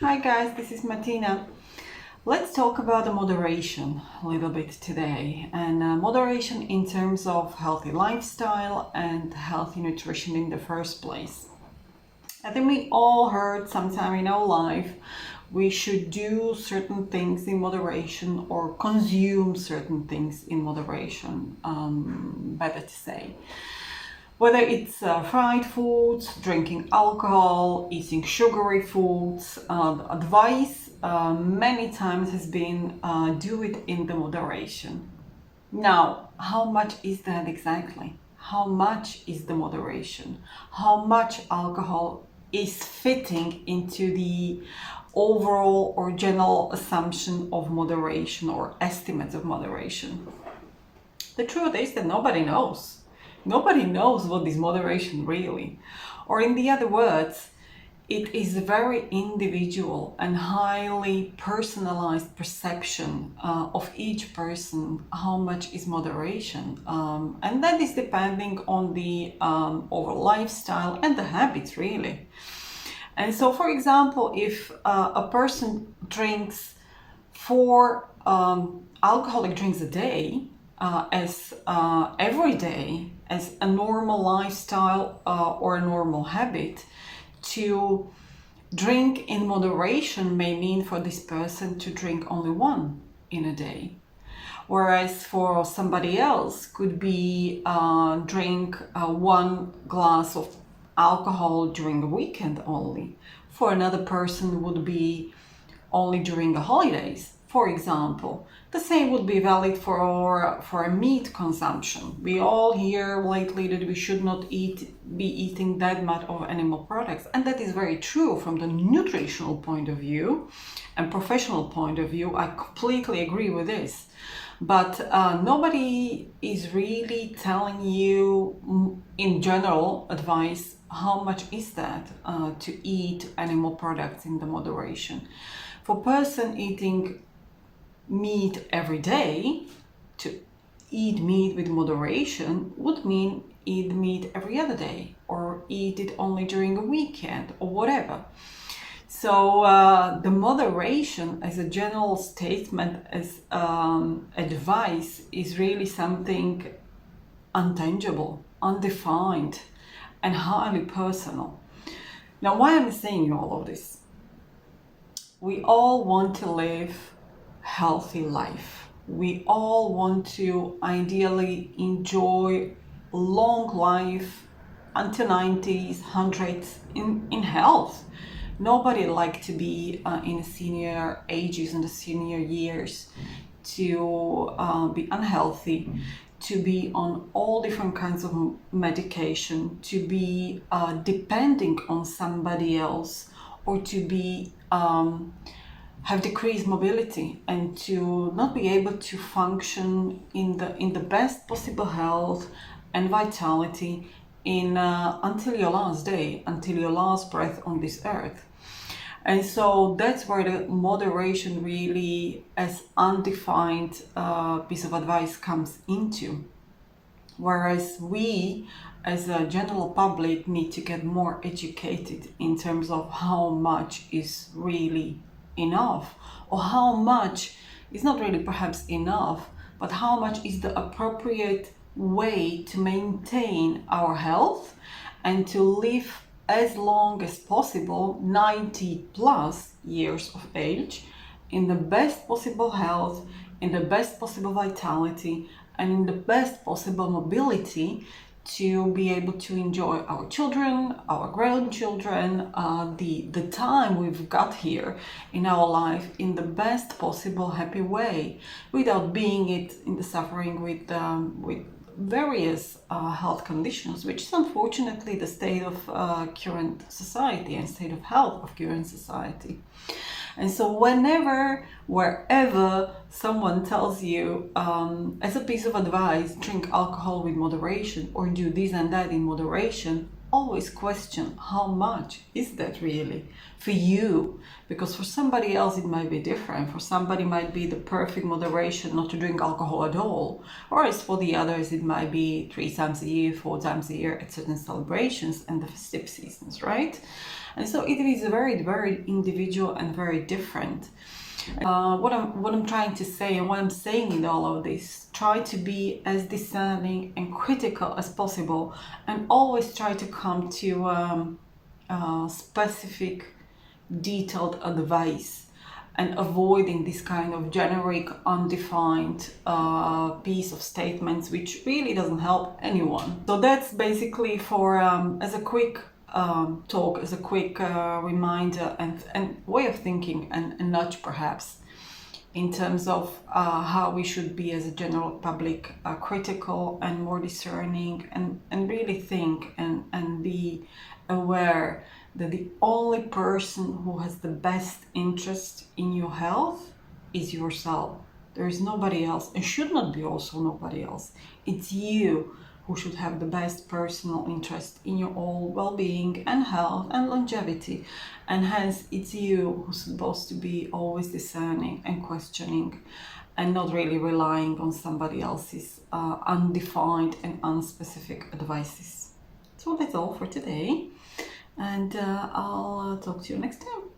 Hi guys, this is Martina. Let's talk about the moderation a little bit today, and moderation in terms of healthy lifestyle and healthy nutrition in the first place. I think we all heard sometime in our life we should do certain things in moderation or consume certain things in moderation, better to say. Whether it's fried foods, drinking alcohol, eating sugary foods, the advice many times has been do it in the moderation. Now, how much is that exactly? How much is the moderation? How much alcohol is fitting into the overall or general assumption of moderation or estimates of moderation? The truth is that nobody knows. Nobody knows what is moderation really. Or in the other words, it is a very individual and highly personalized perception of each person how much is moderation. And that is depending on the overall lifestyle and the habits really. And so, for example, if a person drinks 4 alcoholic drinks a day, as every day as a normal lifestyle or a normal habit, to drink in moderation may mean for this person to drink only 1 in a day. Whereas for somebody else could be drink 1 glass of alcohol during a weekend only. For another person would be only during the holidays, for example. The same would be valid for meat consumption. We all hear lately that we should not be eating that much of animal products, and that is very true from the nutritional point of view and professional point of view. I completely agree with this. But nobody is really telling you in general advice how much is that to eat animal products in the moderation. For person eating meat every day, to eat meat with moderation would mean eat meat every other day or eat it only during a weekend or whatever. So the moderation as a general statement, as advice, is really something untangible, undefined, and highly personal. Now, why am I saying all of this? We all want to live healthy life. We all want to ideally enjoy long life until 90s, 100s in health. Nobody like to be in the senior ages, in the senior years, to be unhealthy, to be on all different kinds of medication, to be depending on somebody else, or to be have decreased mobility and to not be able to function in the best possible health and vitality until your last day, until your last breath on this earth. And so that's where the moderation really, as undefined piece of advice, comes into. Whereas we, as a general public, need to get more educated in terms of how much is really enough, or how much is not really perhaps enough, but how much is the appropriate way to maintain our health and to live as long as possible, 90 plus years of age, in the best possible health, in the best possible vitality, and in the best possible mobility, to be able to enjoy our children, our grandchildren, the time we've got here in our life in the best possible happy way, without being it in the suffering with various health conditions, which is unfortunately the state of current society and state of health of current society. And so whenever, wherever someone tells you as a piece of advice, drink alcohol with moderation or do this and that in moderation, always question how much is that really for you, because for somebody else it might be different. For somebody might be the perfect moderation not to drink alcohol at all, whereas for the others it might be 3 times a year, 4 times a year at certain celebrations and the festive seasons, right? And so it is very, very individual and very different. What I'm trying to say, and what I'm saying in all of this, try to be as discerning and critical as possible, and always try to come to specific, detailed advice, and avoiding this kind of generic, undefined piece of statements, which really doesn't help anyone. So that's basically for as a quick talk, as a quick reminder and way of thinking, and nudge perhaps in terms of how we should be as a general public, critical and more discerning, and really think and be aware that the only person who has the best interest in your health is yourself. There is nobody else, and should not be also nobody else. It's you who should have the best personal interest in your own well-being and health and longevity. And hence it's you who's supposed to be always discerning and questioning, and not really relying on somebody else's undefined and unspecific advices. So that's all for today, and I'll talk to you next time.